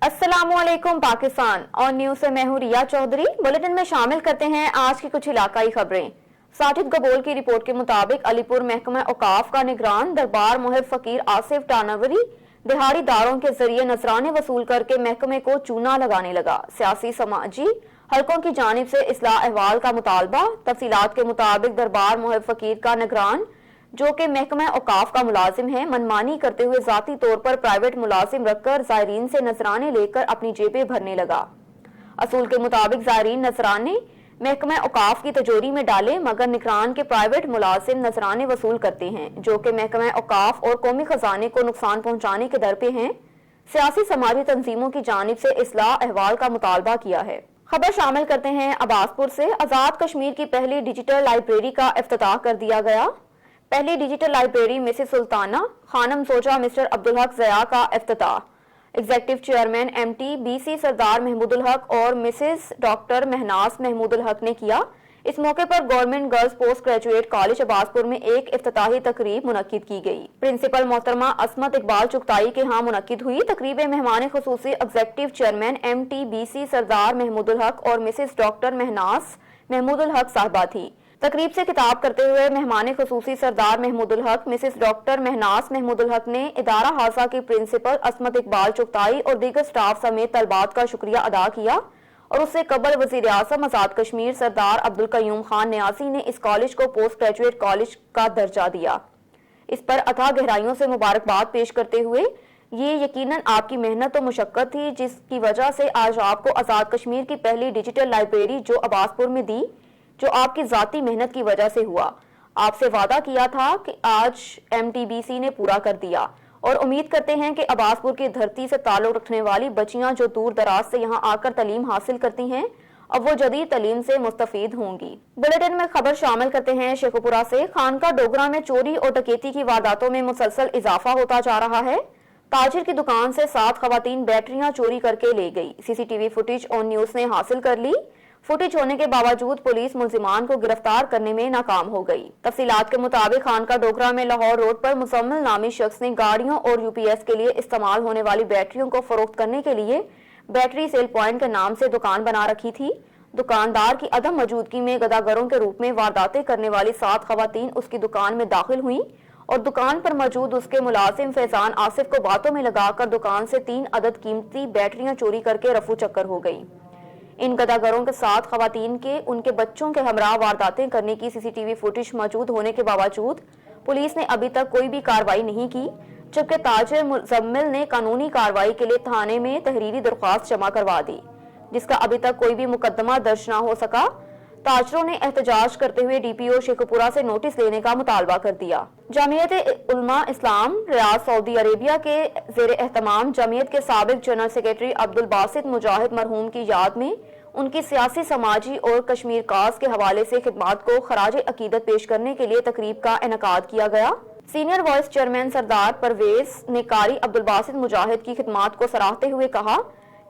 अस्सलाम वालेकुम पाकिस्तान और न्यूज से मैं हूं रिया चौधरी। बुलेटिन में शामिल करते हैं आज की कुछ इलाकाई खबरें। साजिद गबोल की रिपोर्ट के मुताबिक अलीपुर महकमा औकाफ का निगरान दरबार मुहिब फकीर आसिफ टानावरी दिहाड़ीदारों के जरिए नजराने वसूल करके महकमे को चूना लगाने लगा। सियासी समाजी हलकों की जानिब से इस्लाह अहवाल का मुतालबा। तफसीलात के मुताबिक दरबार मुहिब फकीर का निगरान, जो कि महकमा औकाफ का मुलाजिम है, मनमानी करते हुए जाती तौर पर प्राइवेट मुलाजिम रखकर ज़ायरीन से नजराने लेकर अपनी जेबें भरने लगा। असूल के मुताबिक ज़ायरीन नजराने महकमा औकाफ की तिजोरी में डाले, मगर निगरान के प्राइवेट मुलाजिम नजराने वसूल करते हैं, जो कि महकमा औकाफ और कौमी खजाने को नुकसान पहुंचाने के दर पे हैं। सियासी समाजी तंजीमों की जानिब से इस्लाह अहवाल का मुतालबा किया है। खबर शामिल करते हैं अब्बासपुर से। आजाद कश्मीर की पहली डिजिटल लाइब्रेरी का इफ्तिताह कर दिया गया। पहली digital library Mrs Sultana Khanam जोजा मिस्टर अब्दुल हक ज़या का इफ्तिताह executive chairman MT BC Sardar Mahmoodul Haq और मिसेस डॉक्टर महनाज महमूदुल हक ने किया। इस मौके पर government girls post graduate college Abbaspur में एक इफ्तिताही तकरीब मुनक्किद की गई। प्रिंसिपल मोहतरमा असमत इकबाल चुगताई के यहाँ मुनक्किद हुई। तकरीब में मेहमान खुसूसी executive chairman MT BC Sardar Mahmoodul Haq और मिसेस डॉक्टर महनाज महमूदुल हक साहबा थी। तकरीब से खिताब करते हुए मेहमान खुसूसी सरदार महमूदुल हक मिसेस डॉक्टर महनाज महमूदुल हक ने इदारा हासा की प्रिंसिपल असमत इकबाल चुगताई और दीगर स्टाफ समेत तलबात का शुक्रिया अदा किया और उससे कबल वज़ीर आज़म आज़ाद कश्मीर सरदार अब्दुल कयूम खान न्यासी ने इस कॉलेज को पोस्ट ग्रेजुएट कॉलेज का दर्जा दिया। इस पर अथाह गहराइयों से मुबारकबाद पेश करते हुए ये यकीनन आपकी मेहनत और मुशक्कत थी जिसकी वजह से आज आपको आज़ाद कश्मीर की पहली डिजिटल लाइब्रेरी जो अब्बासपुर में दी, जो आपकी जाती मेहनत की वजह से हुआ। आपसे वादा किया था कि आज एमटीबीसी ने पूरा कर दिया और उम्मीद करते हैं कि अब्बासपुर की धरती से ताल्लुक रखने वाली बच्चियां जो दूर दराज से यहां आकर तालीम हासिल करती हैं, अब वो जदीद तालीम से मुस्तफीद होंगी। बुलेटिन में खबर शामिल करते हैं शेखुपुरा से। खानका डोगरा में चोरी और डकैती की वारदातों में मुसलसल इजाफा होता जा रहा है। ताजिर की दुकान से 7 खवातीन बैटरियां चोरी करके ले गई। सीसीटीवी फुटेज ऑन न्यूज ने हासिल कर ली। फुटेज होने के बावजूद पुलिस मुलजिमान को गिरफ्तार करने में नाकाम हो गई। तफसीलात के मुताबिक खानका डोगरा में लाहौर रोड पर मुसम्मिल नामी शख्स ने गाड़ियों और यूपीएस के लिए इस्तेमाल होने वाली बैटरियों को फरोख्त करने के लिए बैटरी सेल पॉइंट के नाम से दुकान बना रखी थी। दुकानदार की अदम मौजूदगी में गदागरों के रूप में वारदातें करने वाली 7 खवातीन उसकी दुकान में दाखिल हुई और दुकान पर मौजूद उसके मुलाजिम फैजान आसिफ को बातों में लगाकर दुकान से 3 अदद कीमती बैटरियां चोरी करके रफू चक्कर हो गई। इन गदागरों के 7 खवातीन के उनके बच्चों के हमरा वारदातें करने की सीसीटीवी फुटेज मौजूद होने के बावजूद पुलिस ने अभी तक कोई भी कार्रवाई नहीं की, जबकि ताजिर मुजम्मिल ने कानूनी कार्रवाई के लिए थाने में तहरीरी दरख्वास्त जमा करवा दी, जिसका अभी तक कोई भी मुकदमा दर्ज न हो सका। ताजरों ने एहतजाज करते हुए डीपीओ शेखुपुरा से नोटिस लेने का मुतालबा कर दिया। जमीयत उलमा इस्लाम रियाद सऊदी अरेबिया के ज़ेर एहतमाम जमीयत के साबिक जनरल सेक्रेटरी अब्दुल बासित मुजाहिद मरहूम की याद में उनकी सियासी समाजी और कश्मीर काज के हवाले से खिदमात को खराज अकीदत पेश करने के लिए तकरीब का इनेकाद किया गया। सीनियर वाइस चेयरमैन सरदार परवेज ने कारी अब्दुल बासित मुजाहिद की खिदमात को सराहते हुए कहा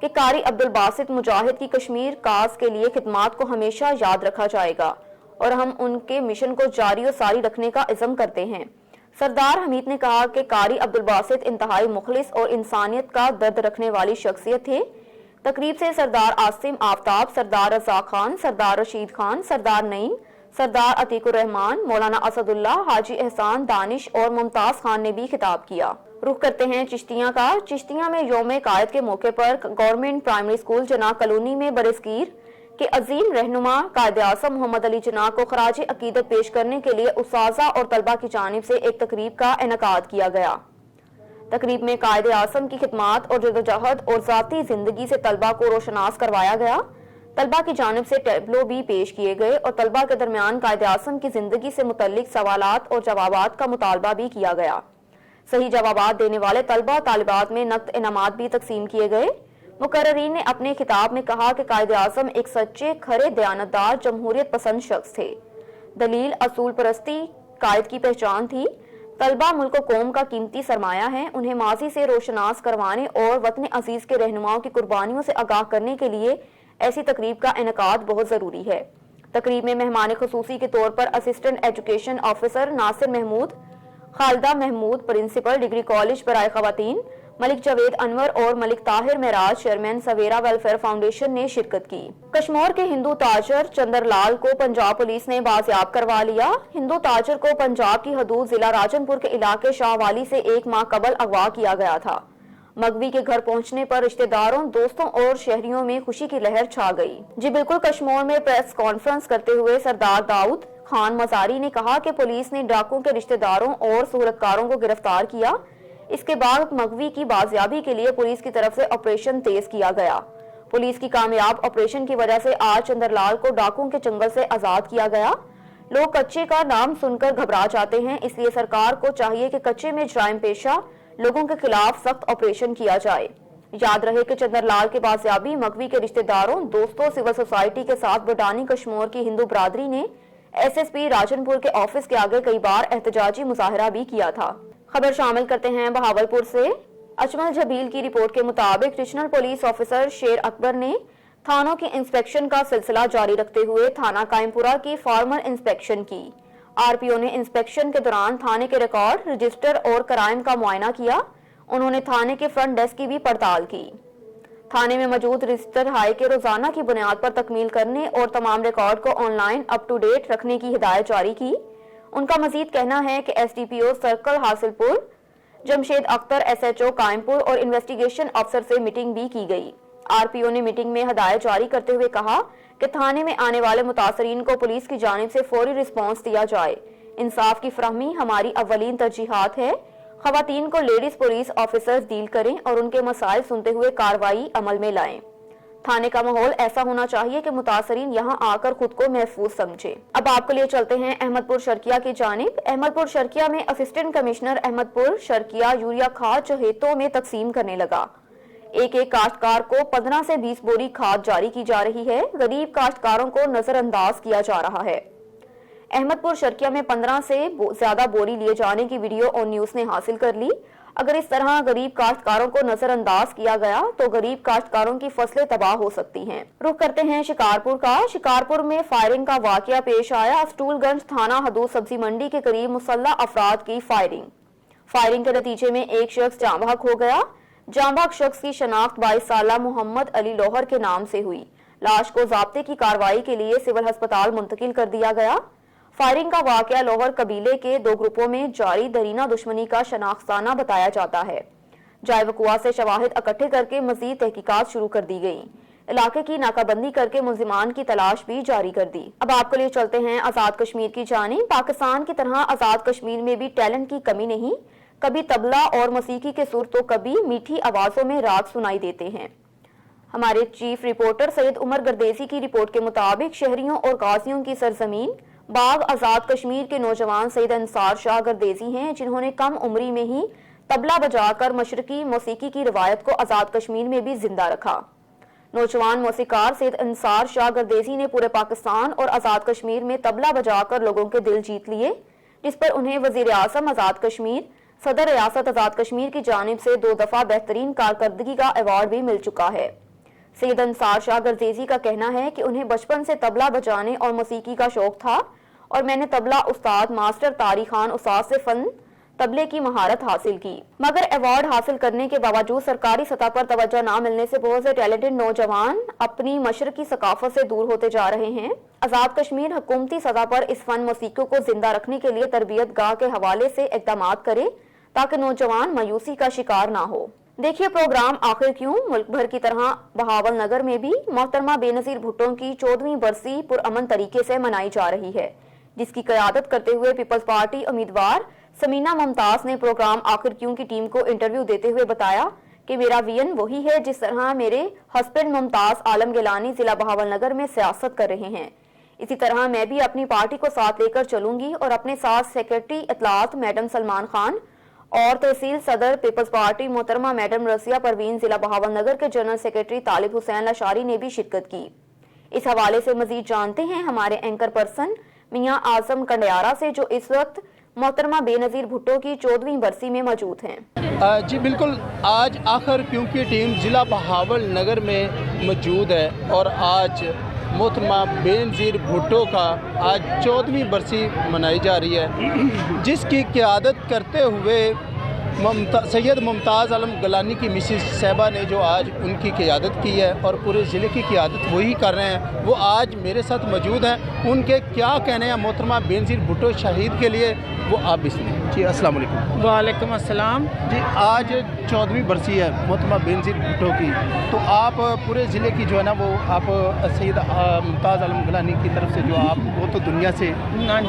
कि कारी अब्दुल बासित मुजाहिद की कश्मीर काज के लिए खिदमात को हमेशा याद रखा जाएगा और हम उनके मिशन को जारी और सारी रखने का इज़्म करते हैं। सरदार हमीद ने कहा कि कारी अब्दुल बासित इंतहाई मुखलिस और इंसानियत का दर्द रखने वाली शख्सियत थे। तकरीब से सरदार आसिम आफ्ताब, सरदार रज़ा खान, सरदार रशीद खान, सरदार नईम, सरदार अतीकुर रहमान, मौलाना असदुल्ला, हाजी एहसान दानिश और मुमताज खान ने भी खिताब किया। रुख करते हैं चिश्तियां का। चिश्तियां में यौम कायद के मौके पर गवर्नमेंट प्राइमरी स्कूल जना कॉलोनी में बरसगीर के अजीम रहनुमा कायद आज़म मोहम्मद अली जना को खराज अकीदत पेश करने के लिए उस्ताज़ा और तलबा की जानिब से एक तकरीब का इनेकाद किया गया। तकरीब में कायद आज़म की खिदमात और जदोजहद और ज़ाती जिंदगी से तलबा को रोशनास करवाया गया। तलबा की जानिब से टैबलो भी पेश किए गए और तलबा के दरमियान कायद आज़म की जिंदगी से मुतल्लिक सवालात और जवाबात का मुतालबा भी किया गया। सही जवाबात देने वाले तलबा तालिबात में नक़द इनामात भी तकसीम किए गए। मुकर्ररीन ने अपने खिताब में कहा कि कायद आज़म एक सच्चे, खरे, दयानतदार, जमहूरियत पसंद शख्स थे। दलील असूल परस्ती कायद की पहचान थी। तलबा मुल्क व कौम का कीमती सरमाया है। उन्हें माजी से रोशनास करवाने और वतन अजीज के रहनुमाओं की कुर्बानियों से आगाह करने के लिए ऐसी तकरीब का इनेकाद बहुत ज़रूरी है। तकरीब में मेहमान खुसूसी के तौर पर assistant education officer Nasir Mahmood, Khalida Mahmood, principal degree college बराए खवातीन, मलिक जावेद अनवर और Malik Tahir Mehraj chairman Savera welfare foundation ने शिरकत की। कश्मीर के हिंदू ताजर चंद्रलाल को पंजाब पुलिस ने बाजियाब करवा लिया। हिंदू ताजर को पंजाब की हदूद जिला राजनपुर के इलाके शाहवाली से 1 माह कबल अगवा किया गया था। मगवी के घर पहुंचने पर रिश्तेदारों, दोस्तों और शहरियों में खुशी की लहर छा गई। जी बिल्कुल, कश्मीर में प्रेस कॉन्फ्रेंस करते हुए सरदार दाऊद खान मजारी ने कहा कि पुलिस ने डाकुओं के रिश्तेदारों और सूरतकारों को गिरफ्तार किया। इसके बाद मगवी की बाजियाबी के लिए पुलिस की तरफ से ऑपरेशन तेज किया गया। पुलिस की कामयाब ऑपरेशन की वजह से आज चंद्रलाल को डाकुओं के चंगल से आजाद किया गया। लोग कच्चे का नाम सुनकर घबरा जाते हैं, इसलिए सरकार को चाहिए कि कच्चे में जराइम पेशा लोगों के खिलाफ सख्त ऑपरेशन किया जाए। याद रहे कि चंद्रलाल के बाजियाबी मगवी के रिश्तेदारों, दोस्तों, सिविल सोसाइटी के साथ बटानी कश्मीर की हिंदू बरादरी ने SSP राजनपुर के ऑफिस के आगे कई बार एहतजाजी मुजाहरा भी किया था। खबर शामिल करते हैं बहावलपुर से। अजमल जबील की रिपोर्ट के मुताबिक रीजनल पुलिस ऑफिसर शेर अकबर ने थानों की इंस्पेक्शन का सिलसिला जारी रखते हुए थाना कायमपुरा की फॉर्मल इंस्पेक्शन की। RPO ने इंस्पेक्शन के दौरान थाने के रिकॉर्ड, रजिस्टर और क्राइम का मुआयना किया। उन्होंने थाने के फ्रंट डेस्क की भी पड़ताल की। थाने में मौजूद रजिस्टर हाई के रोजाना की बुनियाद पर तकमील करने और तमाम रिकॉर्ड को ऑनलाइन अप टू डेट रखने की हिदायत जारी की। उनका मजीद कहना है कि SDPO circle Hasilpur, Jamshed Akhtar SHO Qaimpur और इन्वेस्टिगेशन अफसर से मीटिंग भी की गई। RPO ने मीटिंग में हिदायत जारी करते हुए कहा कि थाने में आने वाले मुतासरीन को पुलिस की जानिब से फौरी रिस्पॉन्स दिया जाए। इंसाफ की फराहमी हमारी अव्वलीन तरजीहात है। खवातीन को लेडीज पुलिस ऑफिसर्स डील करें और उनके मसाइल सुनते हुए कार्रवाई अमल में लाएं। थाने का माहौल ऐसा होना चाहिए कि मुतासरीन यहाँ आकर खुद को महफूज समझे। अब आपके लिए चलते हैं अहमदपुर शर्किया की जानिब। अहमदपुर शर्किया में assistant commissioner Ahmedpur Sharqia urea खाद चहेतों में तकसीम करने लगा। एक काश्तकार को 15 से 20 बोरी खाद जारी की जा रही है। गरीब काश्तकारों को नजरअंदाज किया जा रहा है। अहमदपुर शर्किया में 15 से ज्यादा बोरी लिए जाने की वीडियो ऑन न्यूज ने हासिल कर ली। अगर इस तरह गरीब काश्तकारों को नजरअंदाज किया गया तो गरीब काश्तकारों की फसलें तबाह हो सकती हैं। रुख करते हैं शिकारपुर का। शिकारपुर में फायरिंग का वाकया पेश आया। स्टूलगंज थाना हदूद सब्जी मंडी के करीब मुसल्लह अफराद की फायरिंग के नतीजे में एक शख्स जाँ बहक हो गया। जाँ बहक शख्स की शनाख्त 22 साला मोहम्मद अली लोहर के नाम से हुई। लाश को ज़ाब्ते की कार्रवाई के लिए सिविल अस्पताल मुंतकिल कर दिया गया। फायरिंग का वाकया लोहर कबीले के 2 ग्रुपों में जारी दरीना दुश्मनी का शनाख्ताना बताया जाता है। जाए वकुआ से शवाहिद इकट्ठे करके मजीद तहकीकात शुरू कर दी गई। इलाके की नाकाबंदी करके मुलजिमान की तलाश भी जारी कर दी। अब आपके लिए चलते हैं आजाद कश्मीर की जानिब। पाकिस्तान की तरह आजाद कश्मीर में भी टैलेंट की कमी नहीं। कभी तबला और मौसीकी के सुर तो कभी मीठी आवाजों में राग सुनाई देते हैं। हमारे चीफ रिपोर्टर सैयद उमर गर्देसी की रिपोर्ट के मुताबिक शहरियों और गाजियों की सरजमीन बाग आजाद कश्मीर के नौजवान सैयद अंसार शाह गर्देसी हैं, जिन्होंने कम उम्री में ही तबला बजाकर मशरकी मौसीकी की रवायत को आजाद कश्मीर में भी जिंदा रखा। नौजवान मौसीकार सैयद अंसार शाह गर्देसी ने पूरे पाकिस्तान और आजाद कश्मीर में तबला बजाकर लोगों के दिल जीत लिए, जिस पर उन्हें वजीर आजम आजाद कश्मीर, सदर रियासत आजाद कश्मीर की जानिब से 2 दफा बेहतरीन कारकर्दगी का अवार्ड भी मिल चुका है। सैयद अंसार शाह गर्देसी का कहना है कि उन्हें बचपन से तबला बजाने और मौसीकी का शौक था और मैंने तबला उस्ताद मास्टर तारिक खान उस्ताद से फन तबले की महारत हासिल की। मगर अवार्ड हासिल करने के बावजूद सरकारी सतह पर तवज्जो न मिलने से बहुत से टैलेंटेड नौजवान अपनी मशरकी सकाफत से दूर होते जा रहे हैं। आजाद कश्मीर हुकूमती सतह पर इस फन मौसीकी को जिंदा रखने के लिए तरबियत गाह के हवाले से इक़दाम करे ताकि नौजवान मायूसी का शिकार ना हो। देखिए प्रोग्राम आखिर क्यों। मुल्क भर की तरह बहावल नगर में भी मोहतरमा बेनजीर भुट्टो की 14वीं बरसी पुरअमन तरीके से मनाई जा रही है, जिसकी क़यादत करते हुए पीपल्स पार्टी उम्मीदवार समीना मुमताज ने प्रोग्राम आखिर क्यों की टीम को इंटरव्यू देते हुए बताया कि मेरा विजन वही है जिस तरह मेरे हस्बैंड मुमताज आलम गिलानी जिला बहावल नगर में सियासत कर रहे हैं। इसी तरह मैं भी अपनी पार्टी को साथ लेकर चलूंगी और अपने साथ सेक्रेटरी इतलात मैडम सलमान खान और तहसील सदर पीपल्स पार्टी मोहतरमा मैडम रसिया परवीन, जिला बहावल नगर के जनरल सेक्रेटरी तालिब हुसैन लाशारी ने भी शिरकत की। इस हवाले से मजीद जानते हैं हमारे एंकर पर्सन मियां आजम कंडियारा से, जो इस वक्त मोहतरमा बेनजीर भुट्टो की 14वीं बरसी में मौजूद हैं। जी बिल्कुल, आज आखिर क्योंकि टीम जिला बहावल नगर में मौजूद है और आज मोहतरमा बेनजीर भुट्टो का आज 14वीं बरसी मनाई जा रही है, जिसकी क़यादत करते हुए سید ممتاز عالم گیلانی کی مسز صاحبہ نے جو آج ان کی قیادت کی ہے اور پورے ضلع کی قیادت وہی کر رہے ہیں، وہ آج میرے ساتھ موجود ہیں۔ ان کے کیا کہنے ہیں محترمہ بے نظیر بھٹو شہید کے لیے، وہ آپ بھی سنیں۔ جی السلام علیکم۔ وعلیکم السلام۔ جی آج 14ویں برسی ہے محترمہ بے نظیر بھٹو کی، تو آپ پورے ضلع کی جو ہے نا وہ آپ سید ممتاز عالم گیلانی کی طرف سے جو آپ وہ تو دنیا سے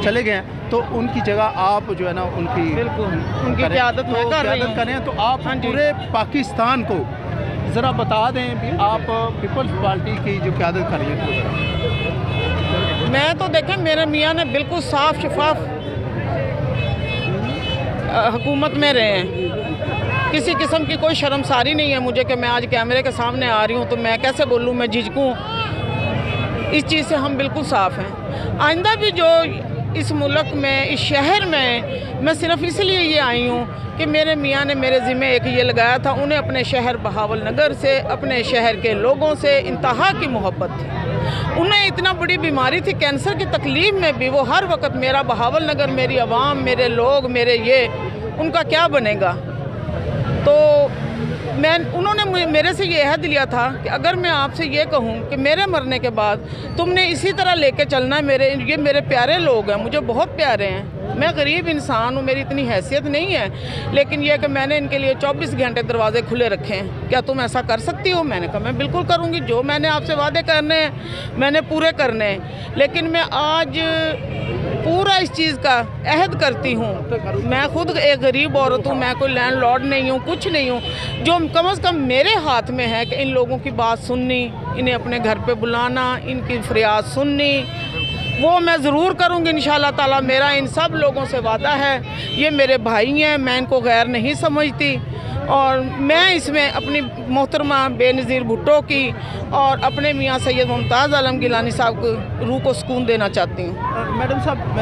چلے گئے ہیں، تو ان کی جگہ آپ جو ہے نا ان کی بالکل ان کی قیادت میں کر رہی ہوں۔ کریں، تو آپ پورے پاکستان کو ذرا بتا دیں بھی آپ پیپلز پارٹی کی جو قیادت کر رہی ہے۔ میں تو دیکھیں میرے میاں نے بالکل صاف شفاف حکومت میں رہے ہیں، کسی قسم کی کوئی شرمساری نہیں ہے مجھے کہ میں آج کیمرے کے سامنے آ رہی ہوں تو میں کیسے بولوں، میں جھجکوں، اس چیز سے ہم بالکل صاف ہیں۔ آئندہ بھی جو اس ملک میں، اس شہر میں صرف اس لیے یہ آئی ہوں کہ میرے میاں نے میرے ذمہ ایک یہ لگایا تھا، انہیں اپنے شہر بہاول نگر سے، اپنے شہر کے لوگوں سے انتہا کی محبت تھی۔ انہیں اتنا بڑی بیماری تھی، کینسر کی تکلیف میں بھی وہ ہر وقت میرا بہاول نگر، میری عوام، میرے لوگ، میرے ان کا کیا بنے گا۔ تو انہوں نے میرے سے یہ عہد لیا تھا کہ اگر میں آپ سے یہ کہوں کہ میرے مرنے کے بعد تم نے اسی طرح لے کے چلنا ہے، یہ میرے پیارے لوگ ہیں، مجھے بہت پیارے ہیں، میں غریب انسان ہوں، میری اتنی حیثیت نہیں ہے، لیکن یہ کہ میں نے ان کے لیے 24 گھنٹے دروازے کھلے رکھے ہیں، کیا تم ایسا کر سکتی ہو؟ میں نے کہا میں بالکل کروں گی، جو میں نے آپ سے وعدے کرنے ہیں میں نے پورے کرنے ہیں، لیکن میں آج پورا اس چیز کا عہد کرتی ہوں۔ میں خود ایک غریب عورت ہوں، میں کوئی لینڈ لارڈ نہیں ہوں، کچھ نہیں ہوں، جو کم از کم میرے ہاتھ میں ہے کہ ان لوگوں کی بات سننی، انہیں اپنے گھر پہ بلانا، ان کی فریاد سننی، وہ میں ضرور کروں گی انشاءاللہ تعالی۔ میرا ان سب لوگوں سے وعدہ ہے، یہ میرے بھائی ہیں، میں ان کو غیر نہیں سمجھتی، اور میں اس میں اپنی محترمہ بے نظیر بھٹو کی اور اپنے میاں سید ممتاز عالم گیلانی صاحب کو روح کو سکون دینا چاہتی ہوں۔ میڈم صاحب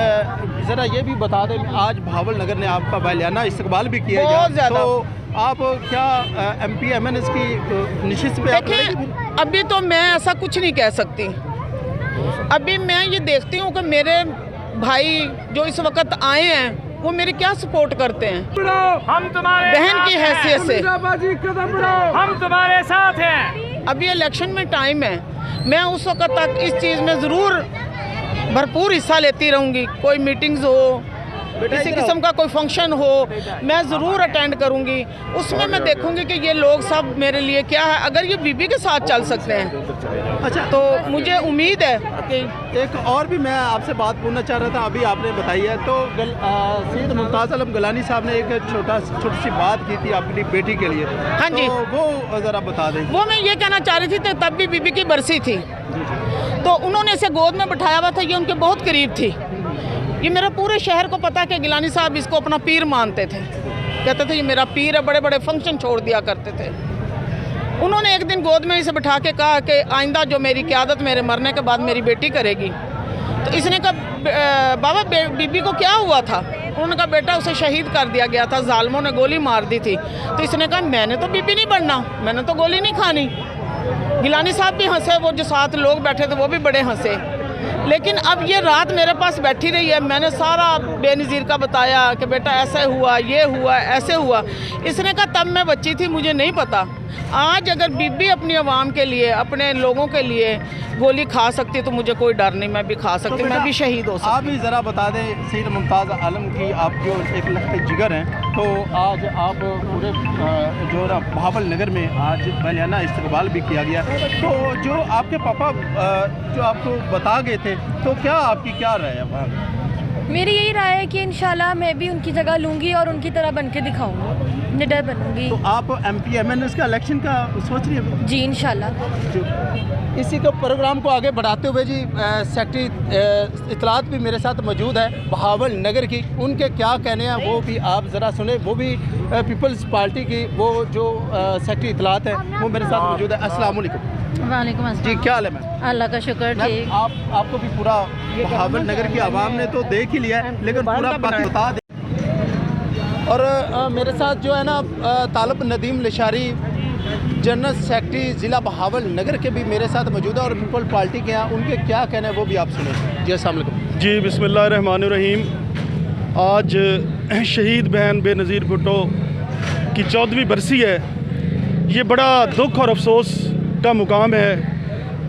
ذرا یہ بھی بتا دیں، آج بہاول نگر نے آپ کا بالیانہ استقبال بھی کیا بہت زیادہ، تو آپ کیا M P M N S کی نشست پہ دیکھیں ابھی تو میں ایسا کچھ نہیں کہہ سکتی، ابھی میں یہ دیکھتی ہوں کہ میرے بھائی جو اس وقت آئے ہیں وہ میری کیا سپورٹ کرتے ہیں، ہم تمہارے بہن کی حیثیت سے ہم تمہارے ساتھ ہیں۔ ابھی الیکشن میں ٹائم ہے، میں اس وقت تک اس چیز میں ضرور بھرپور حصہ لیتی رہوں گی، کوئی میٹنگز ہو، کسی قسم کا کوئی فنکشن ہو، میں ضرور اٹینڈ کروں گی، اس میں میں دیکھوں گی کہ یہ لوگ سب میرے لیے کیا ہے، اگر یہ بی بی کے ساتھ چل سکتے ہیں اچھا تو مجھے امید ہے کہ ایک اور بھی میں آپ سے بات پوچھنا چاہ رہا تھا، ابھی آپ نے بتائی ہے، تو سید ممتاز عالم گیلانی صاحب نے ایک چھوٹی سی بات کی تھی اپنی بیٹی کے لیے، ہاں جی، تو وہ ذرا بتا دیں۔ وہ میں یہ کہنا چاہ رہی تھی کہ تب بھی بی بی کی برسی تھی، تو انہوں نے اسے گود میں بٹھایا ہوا تھا، یہ ان کے بہت قریب تھی، یہ میرا پورے شہر کو پتا کہ گیلانی صاحب اس کو اپنا پیر مانتے تھے، کہتے تھے یہ میرا پیر ہے، بڑے بڑے فنکشن چھوڑ دیا کرتے تھے۔ انہوں نے ایک دن گود میں اسے بٹھا کے کہا کہ آئندہ جو میری قیادت میرے مرنے کے بعد میری بیٹی کرے گی، تو اس نے کہا بابا بی بی کو کیا ہوا تھا؟ انہوں نے کہا بیٹا اسے شہید کر دیا گیا تھا، ظالموں نے گولی مار دی تھی، تو اس نے کہا میں نے تو بی بی نہیں بننا، میں نے تو گولی نہیں کھانی۔ گیلانی صاحب بھی ہنسے، وہ جو ساتھ لوگ بیٹھے تھے وہ بھی بڑے ہنسے، لیکن اب یہ رات میرے پاس بیٹھی رہی ہے، میں نے سارا بے نظیر کا بتایا کہ بیٹا ایسا ہوا، یہ ہوا، ایسے ہوا، اس نے کہا تب میں بچی تھی مجھے نہیں پتا، آج اگر بی بی اپنی عوام کے لیے، اپنے لوگوں کے لیے گولی کھا سکتی تو مجھے کوئی ڈر نہیں، میں بھی کھا سکتی، میں بھی شہید ہو سکتی۔ آپ بھی ذرا بتا دیں سید ممتاز عالم کی آپ جو ایک لخت جگر ہیں، تو آج آپ پورے جو نا بہاول نگر میں آج بالیانہ استقبال بھی کیا گیا، تو جو آپ کے پاپا جو آپ کو بتا گئے تھے، تو کیا آپ کی کیا رائے ہے وہاں؟ میری یہی رائے ہے کہ انشاءاللہ میں بھی ان کی جگہ لوں گی اور ان کی طرح بن کے دکھاؤں گی، نڈر بنوں گی۔ تو آپ M P M N S کا الیکشن کا سوچ رہی ہیں؟ جی انشاءاللہ۔ اسی کا پروگرام کو آگے بڑھاتے ہوئے جی سیکٹری اطلاعات بھی میرے ساتھ موجود ہے بہاول نگر کی، ان کے کیا کہنے ہیں وہ بھی آپ ذرا سنیں، وہ بھی پیپلز پارٹی کی وہ جو سیکٹری اطلاعات ہیں وہ میرے ساتھ موجود ہے۔ السلام علیکم۔ وعلیکم السلام۔ جی کیا حال ہے میم؟ اللہ کا شکر، ٹھیک۔ آپ کو بھی پورا بہاول نگر کی عوام نے تو دیکھ ہی لیا ہے، لیکن پورا بتا دیں۔ اور میرے ساتھ جو ہے نا طالب ندیم لشاری جنرل سیکرٹری ضلع بہاول نگر کے بھی میرے ساتھ موجود ہے اور پیپل پارٹی کے ہیں، ان کے کیا کہنا ہے وہ بھی آپ سنیں۔ جی السلام علیکم۔ جی بسم اللہ الرحمن الرحیم۔ آج شہید بہن بے نظیر بھٹو की 14वीं बरसी है, ये बड़ा दुख और अफसोस का मुकाम है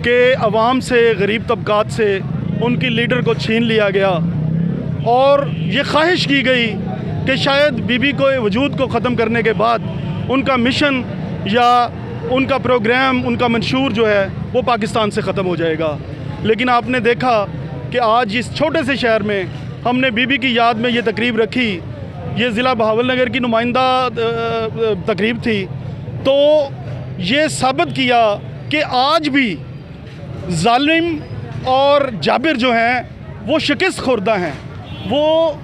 कि अवाम से, गरीब तबकात से उनकी लीडर को छीन लिया गया और ये ख्वाहिश की गई कि शायद बीबी को वजूद को ख़त्म करने के बाद उनका मिशन या उनका प्रोग्राम, उनका मंशूर जो है वो पाकिस्तान से ख़त्म हो जाएगा। लेकिन आपने देखा कि आज इस छोटे से शहर में हमने बीबी की याद में ये तकरीब रखी। ये ज़िला बहावलनगर की नुमाइंदा तकरीब थी, तो ये साबित किया कि आज भी जालिम और जाबिर जो हैं वो शिकस्त खुर्दा हैं, वो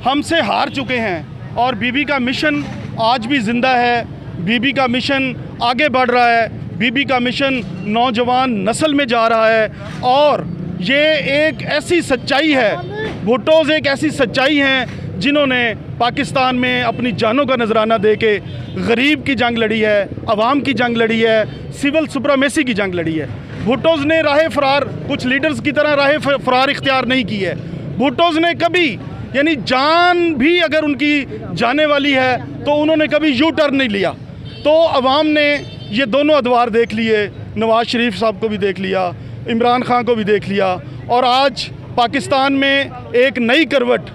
हमसे हार चुके हैं और बीबी का मिशन आज भी ज़िंदा है। बीबी का मिशन आगे बढ़ रहा है, बीबी का मिशन नौजवान नस्ल में जा रहा है और ये एक ऐसी सच्चाई है, भुट्टोज़ एक ऐसी सच्चाई हैं जिन्होंने पाकिस्तान में अपनी जानों का नजराना दे के गरीब की जंग लड़ी है, अवाम की जंग लड़ी है, सिविल सुप्रीमेसी की जंग लड़ी है। भुट्टोज़ ने राह फरार, कुछ लीडर्स की तरह राह फरार इख्तियार नहीं की है। भुट्टोज़ ने कभी, यानी जान भी अगर उनकी जाने वाली है तो उन्होंने कभी यू टर्न नहीं लिया। तो अवाम ने ये दोनों अदवार देख लिए, नवाज़ शरीफ साहब को भी देख लिया, इमरान खान को भी देख लिया और आज पाकिस्तान में एक नई करवट,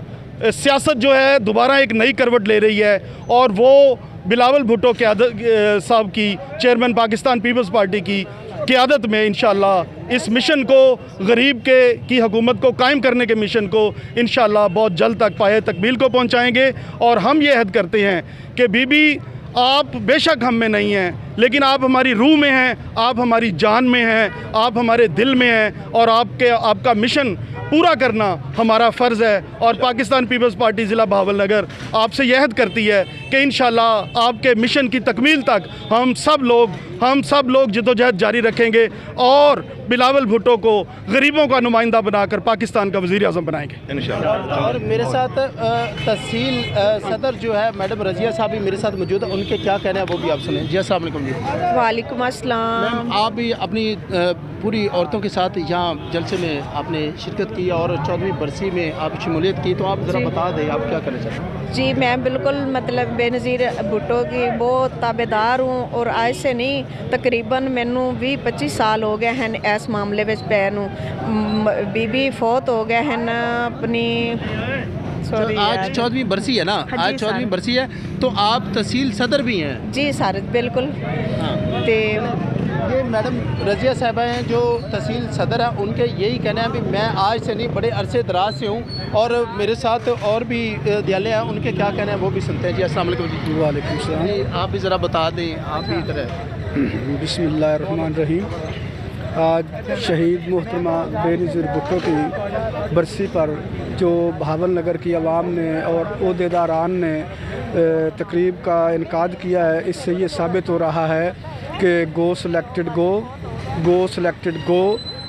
सियासत जो है दोबारा एक नई करवट ले रही है और वो बिलावल भुट्टो साहब की, चेयरमैन पाकिस्तान पीपल्स पार्टी की क़यादत में इंशाअल्लाह इस मिशन को, गरीब की हुकूमत को कायम करने के मिशन को इंशाअल्लाह बहुत जल्द तक पाए तकमील को पहुंचाएंगे। और हम ये अहद करते हैं कि बीबी आप बेशक हम में नहीं हैं, लेकिन आप हमारी रूह में हैं, आप हमारी जान में हैं, आप हमारे दिल में हैं और आपका मिशन पूरा करना हमारा फ़र्ज़ है। और पाकिस्तान पीपल्स पार्टी ज़िला बहावलनगर आपसे यह अहद करती है कि इंशाअल्लाह आपके मिशन की तकमील तक हम सब लोग जद्दोजहद जारी रखेंगे और बिलावल भुट्टो को गरीबों का नुमाइंदा बनाकर पाकिस्तान का वज़ीर आज़म बनाएंगे इंशाअल्लाह। और मेरे साथ तहसील सदर जो है मैडम रज़िया साहब भी मेरे साथ मौजूद है, उनके क्या कहना है वो भी आप सुनें। जी अस्सलाम वालेकुम। वालेकुम अस्सलाम। आप भी अपनी पूरी औरतों के साथ यहाँ जलसे में आपने शिरकत की और 14वीं बरसी में आप शमूलियत की, तो आप ज़रा बता दें आप क्या करना चाहते हैं। जी मैं बिल्कुल मतलब बेनज़ीर भुट्टो की बहुत ताबेदार हूँ और आज से नहीं तकरीबन मैनू 20-25 साल हो गए हैं इस मामले में पै नू। बीबी फौत हो गए हैं अपनी, सॉरी आज 14वीं बरसी है ना, हाँ आज 14वीं बरसी है, तो आप तहसील सदर भी हैं। जी सर बिल्कुल। ते ये मैडम रज़िया साहबा हैं जो तहसील सदर हैं, उनके यही कहना है कि मैं आज से नहीं बड़े अरसे दराज से हूँ और मेरे साथ और भी दियाले हैं, उनके क्या कहना है वो भी सुनते हैं। जी अस्सलाम वालेकुम। वालेकुम सलाम। जी आप भी ज़रा बता दें, आप भी इधर। बिस्मिल्लाहिर्रहमानिर्रहीम। आज शहीद मोहतरमा बेनज़ीर भुट्टो की बरसी पर जो बहावलनगर की आवाम ने और ओहदेदारान ने तकरीब का इनकाद किया है, इससे ये साबित हो रहा है कि गो सिलेक्टेड गो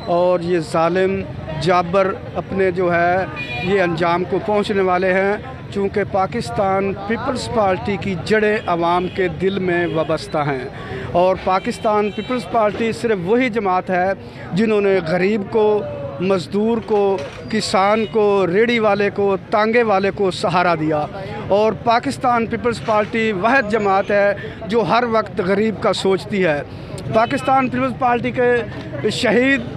और ये जालिम जाबर अपने जो है ये अंजाम को पहुंचने वाले हैं। चूँकि पाकिस्तान पीपल्स पार्टी की जड़ें आवाम के दिल में वाबस्ता हैं और पाकिस्तान पीपल्स पार्टी सिर्फ वही जमात है जिन्होंने गरीब को, मज़दूर को, किसान को, रेडी वाले को, तांगे वाले को सहारा दिया। और पाकिस्तान पीपल्स पार्टी वह जमात है जो हर वक्त गरीब का सोचती है। पाकिस्तान पीपल्स पार्टी के शहीद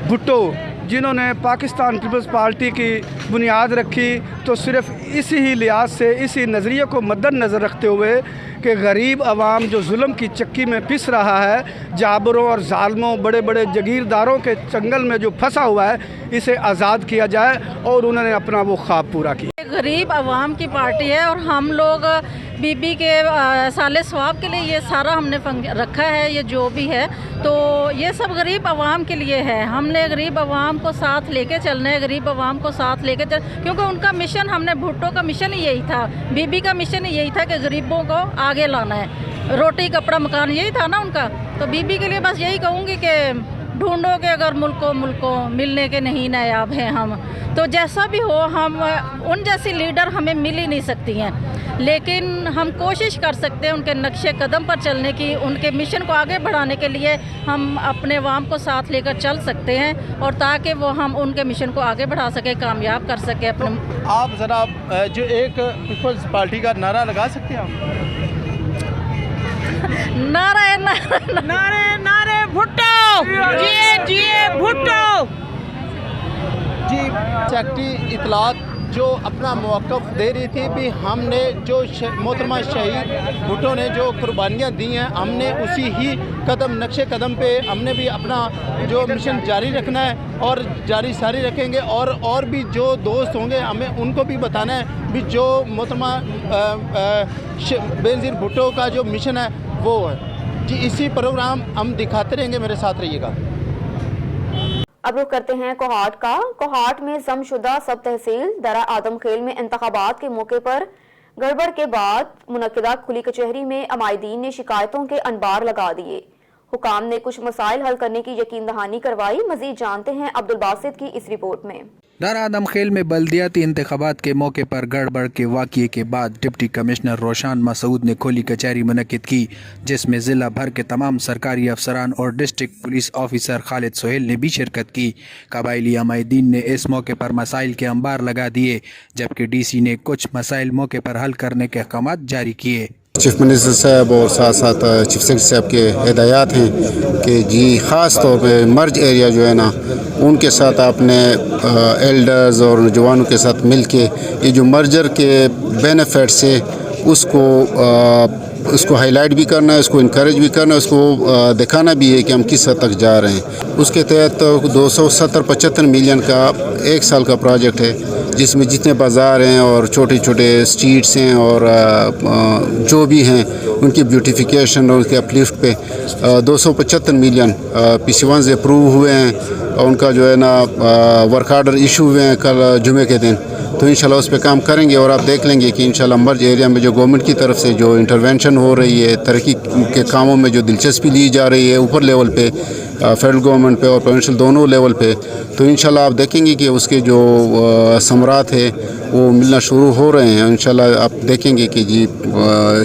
भुट्टो जिन्होंने पाकिस्तान पीपल्स पार्टी की बुनियाद रखी, तो सिर्फ़ इसी ही लिहाज से, इसी नज़रिए को मद्देनज़र रखते हुए कि गरीब आवाम जो जुल्म की चक्की में पिस रहा है, जाबरों और जालमों, बड़े बड़े जगीरदारों के चंगल में जो फंसा हुआ है, इसे आज़ाद किया जाए और उन्होंने अपना वो ख्वाब पूरा किया। गरीब आवाम की पार्टी है और हम लोग बीबी के साले सवाब के लिए ये सारा हमने रखा है, ये जो भी है तो ये सब गरीब आवाम के लिए है। हमने गरीब आवाम को साथ लेके चलना है, गरीब आवाम को साथ लेके क्योंकि उनका मिशन, हमने भुट्टो का मिशन ही यही था, बीबी का मिशन ही यही था कि गरीबों को आगे लाना है, रोटी कपड़ा मकान यही था ना उनका। तो बीबी के लिए बस यही कहूँगी कि ढूंढो कि अगर मुल्को मिलने के नहीं नायाब हैं हम, तो जैसा भी हो हम उन जैसी लीडर हमें मिल ही नहीं सकती हैं, लेकिन हम कोशिश कर सकते हैं उनके नक्शे कदम पर चलने की, उनके मिशन को आगे बढ़ाने के लिए हम अपने अवाम को साथ लेकर चल सकते हैं और ताकि वो हम उनके मिशन को आगे बढ़ा सके, कामयाब कर सके अपने। आप ज़रा जो एक पीपल्स पार्टी का नारा लगा सकते हैं आप? नारे नारे नारे नारे भुट्टो, जिए भुट्टो। जी सेक्रेटरी इतलात जो अपना मौक़िफ़ दे रही थी भी हमने जो मोहतरमा शहीद भुट्टो ने जो कुर्बानियाँ दी हैं, हमने उसी ही नक्शे कदम पे हमने भी अपना जो मिशन जारी रखना है और जारी सारी रखेंगे। और भी जो दोस्त होंगे हमें उनको भी बताना है भी जो मोहतरमा बेनज़ीर भुट्टो का जो मिशन है वो है। जी इसी प्रोग्राम हम दिखाते रहेंगे, मेरे साथ रहिएगा। अब रुख करते हैं कोहाट का। कोहाट में जमशुदा सब तहसील दरा आदम खेल में इंतखाबात के मौके पर गड़बड़ के बाद मुनक्किदा खुली कचहरी में अमायदीन ने शिकायतों के अनबार लगा दिए। हुकाम ने कुछ मसाइल हल करने की यकीन दहानी करवाई। मजीद जानते हैं अब्दुल बासित की इस रिपोर्ट में। दारा आदम खेल में बल्दियाती इंतखाबात के मौके पर गड़बड़ के वाक़ये के बाद डिप्टी कमिश्नर रोशान मसूद ने खुली कचहरी मुनक्किद की, जिसमें ज़िला भर के तमाम सरकारी अफसरान और district police officer Khalid Sohail ने भी शिरकत की। कबायली अमायदीन ने इस मौके पर मसाइल के अंबार लगा दिए, जबकि DC ने कुछ मसाइल मौके पर हल करने के अहकाम जारी किए। चीफ मिनिस्टर साहब और साथ साथ चीफ सेक्रेटरी साहब के हिदायत हैं कि जी ख़ास तौर पे मर्ज एरिया जो है ना, उनके साथ आपने एल्डर्स और नौजवानों के साथ मिल के ये जो मर्जर के बेनिफिट्स है उसको हाईलाइट भी करना है, उसको इनकरेज भी करना है, उसको दिखाना भी है कि हम किस हद तक जा रहे हैं। उसके तहत 270-75 मिलियन का 1 साल का प्रोजेक्ट है, जिसमें जितने बाज़ार हैं और छोटे छोटे स्ट्रीट्स हैं और जो भी हैं उनकी ब्यूटिफिकेशन और उनके अपलिफ्ट पे 275 मिलियन PC1 से अप्रूव हुए हैं और उनका जो है ना वर्क आर्डर इशू हुए हैं कल जुमे के दिन। तो इंशाल्लाह उस पर काम करेंगे और आप देख लेंगे कि इंशाल्लाह मर्ज एरिया में जो गवर्नमेंट की तरफ से जो इंटरवेंशन हो रही है, तरक्की के कामों में जो दिलचस्पी ली जा रही है ऊपर लेवल पे, फेडरल गवर्नमेंट पे और प्रोविंशियल दोनों लेवल पे, तो इंशाल्लाह आप देखेंगे कि उसके जो समरात है वो मिलना शुरू हो रहे हैं। इंशाल्लाह आप देखेंगे कि जी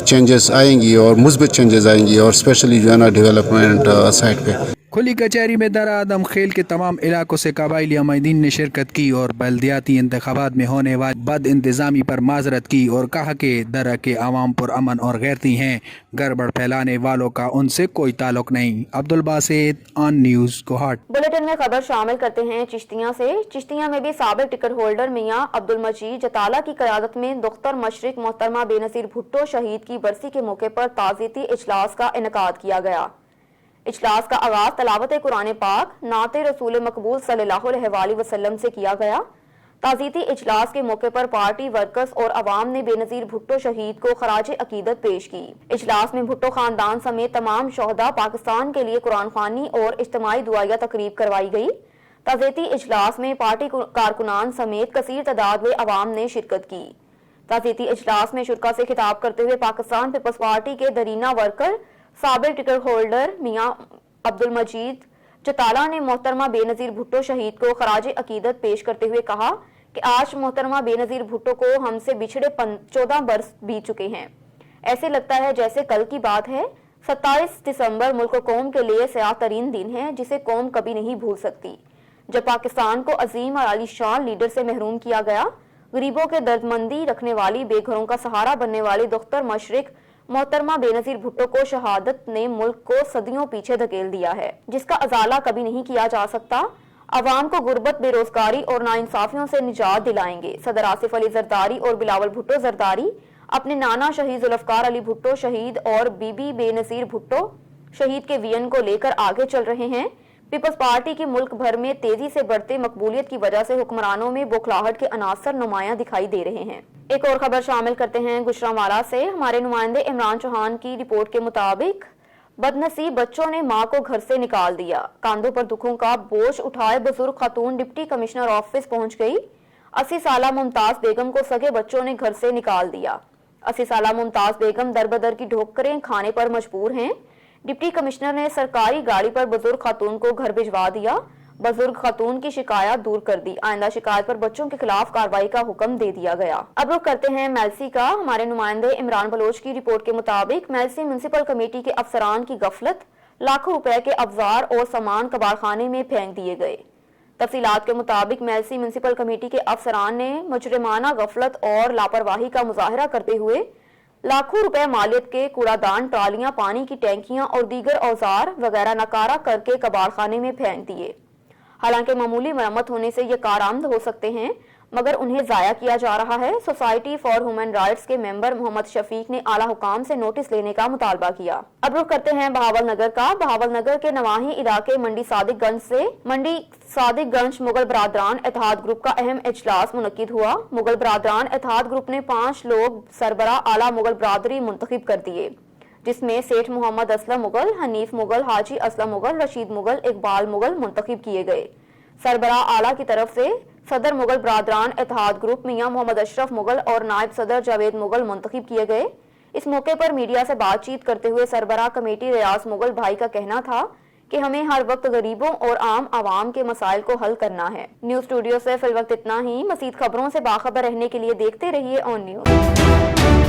चेंजेस आएंगी और मुस्बित चेंजेस आएंगी और स्पेशली जो है ना डेवलपमेंट साइड पे। खुली कचहरी में दारा आदम खेल के तमाम इलाकों से कबायली अमायदीन ने शिरकत की और बल्दियाती इंतखाबात में होने वाली बद इंतजामी पर माजरत की और कहा कि दरा के अवाम पर अमन और गैरती हैं, गड़बड़ फैलाने वालों का उनसे कोई ताल्लुक नहीं। Abdul Basit on news Kohat. Bulletin में खबर शामिल करते हैं चिश्तियां से। चिश्तियां में भी साबिक टिकट होल्डर मियां अब्दुल मजीद जताला की क़यादत में दुख्तर मशरिक मोहतरमा बेनज़ीर भुट्टो शहीद की बरसी के मौके पर ताज़ियती इजलास का इनेकाद किया गया। इजलास का आगाज तलावत कुरान पाक नाते रसूल मकबूल सल्लल्लाहु अलैहि वसल्लम से किया गया। ताज़ियती इजलास के मौके पर पार्टी वर्कर्स और अवाम ने बेनज़ीर भुट्टो शहीद को खराज अकीदत पेश की। इजलास में भुट्टो खानदान समेत तमाम शोहदा पाकिस्तान के लिए कुरान ख्वानी और इज्तिमाई दुआया तकरीब करवाई गई। ताज़ियती इजलास में पार्टी कारकुनान समेत कसीर तादाद में अवाम ने शिरकत की। ताज़ियती इजलास में शुरका से खिताब करते हुए पाकिस्तान पीपल्स पार्टी के दरीना वर्कर साबिक टिकट होल्डर मियां अब्दुल मजीद जताला ने मोहतरमा बेनज़ीर भुट्टो शहीद को खराज अकीदत पेश करते हुए कहा कि आज मोहतरमा बेनज़ीर भुट्टो को हमसे बिछड़े 14 बरस बीत चुके हैं। ऐसे लगता है जैसे कल की बात है। 27 दिसंबर मुल्क कौम के लिए स्याह तरीन दिन है, जिसे कौम कभी नहीं भूल सकती। जब पाकिस्तान को अजीम और आलीशान लीडर से महरूम किया गया, गरीबों के दर्दमंदी रखने वाली, बेघरों का सहारा बनने वाली दुख्तर मशरिक मोहतरमा बेनज़ीर भुट्टो को शहादत ने मुल्क को सदियों पीछे धकेल दिया है, जिसका अजाला कभी नहीं किया जा सकता। अवाम को गुर्बत, बेरोजगारी और नाइंसाफियों से निजात दिलाएंगे। सदर आसिफ अली जरदारी और बिलावल भुट्टो जरदारी अपने नाना शहीद जुल्फ़कार अली भुट्टो शहीद और बीबी बेनज़ीर भुट्टो शहीद के वियन को लेकर आगे चल रहे हैं। पीपल्स पार्टी की मुल्क भर में तेजी से बढ़ते मकबूलियत की वजह से हुक्मरानों में बौखलाहट के अनासर नुमायां दिखाई दे रहे हैं। एक और खबर शामिल करते हैं गुजरांवाला से। हमारे नुमाइंदे इमरान चौहान की रिपोर्ट के मुताबिक बदनसीब बच्चों ने मां को घर से निकाल दिया। कांधों पर दुखों का बोझ उठाए बुजुर्ग खातून डिप्टी कमिश्नर ऑफिस पहुंच गई। 80 साला मुमताज बेगम को सगे बच्चों ने घर से निकाल दिया। 80 साला मुमताज बेगम दर बदर की ठोकरें खाने पर मजबूर हैं। डिप्टी कमिश्नर ने सरकारी गाड़ी पर बुजुर्ग खातून को घर भिजवा दिया। बुजुर्ग खातून की शिकायत दूर कर दी। आइंदा शिकायत पर बच्चों के खिलाफ कार्रवाई का हुक्म दे दिया गया। अब रुख करते हैं मेलसी का। हमारे नुमाइंदे इमरान बलोच की रिपोर्ट के मुताबिक मेलसी म्युनिसिपल कमेटी के अफसरान की गफलत, लाखों रुपए के अवजार और सामान कबाड़खाने में फेंक दिए गए। तफसीलात के मुताबिक मेलसी म्युनिसिपल कमेटी के अफसरान ने मुजरिमाना गफलत और लापरवाही का मुजाहरा करते हुए लाखों रुपए मालियत के कूड़ादान, ट्रालियां, पानी की टैंकियां और दीगर औजार वगैरह नकारा करके कबाड़खाने में फेंक दिए। हालांकि मामूली मरम्मत होने से ये कारआमद हो सकते हैं, मगर उन्हें जाया किया जा रहा है। सोसाइटी फॉर ह्यूमन राइट्स के मेंबर मोहम्मद शफीक ने आला हुकाम से नोटिस लेने का मुतालबा किया। अब रुख करते हैं बहावल नगर का। बहावल नगर के नवाही इलाके मंडी सादिकगंज मुगल बरादरान इत्तेहाद ग्रुप का अहम इजलास मुनक्किद हुआ। मुगल बरादरान इत्तेहाद ग्रुप ने 5 लोग सरबरा आला मुगल बरादरी मुंतखब कर दिए, जिसमें सेठ मोहम्मद असलम मुगल, हनीफ मुगल, हाजी असलम मुगल, रशीद मुगल, इकबाल मुगल मुंतखब किए गए। सरबरा आला की तरफ से सदर मुगल बरादरान इत्तेहाद ग्रुप मियां मोहम्मद अशरफ मुगल और नायब सदर जावेद मुगल मुंतखब किए गए। इस मौके पर मीडिया से बातचीत करते हुए सरबरा कमेटी रियाज मुगल भाई का कहना था कि हमें हर वक्त गरीबों और आम आवाम के मसाइल को हल करना है। न्यूज स्टूडियो से फिल वक्त इतना ही। मज़ीद खबरों से बाखबर रहने के लिए देखते रहिए ऑन न्यूज।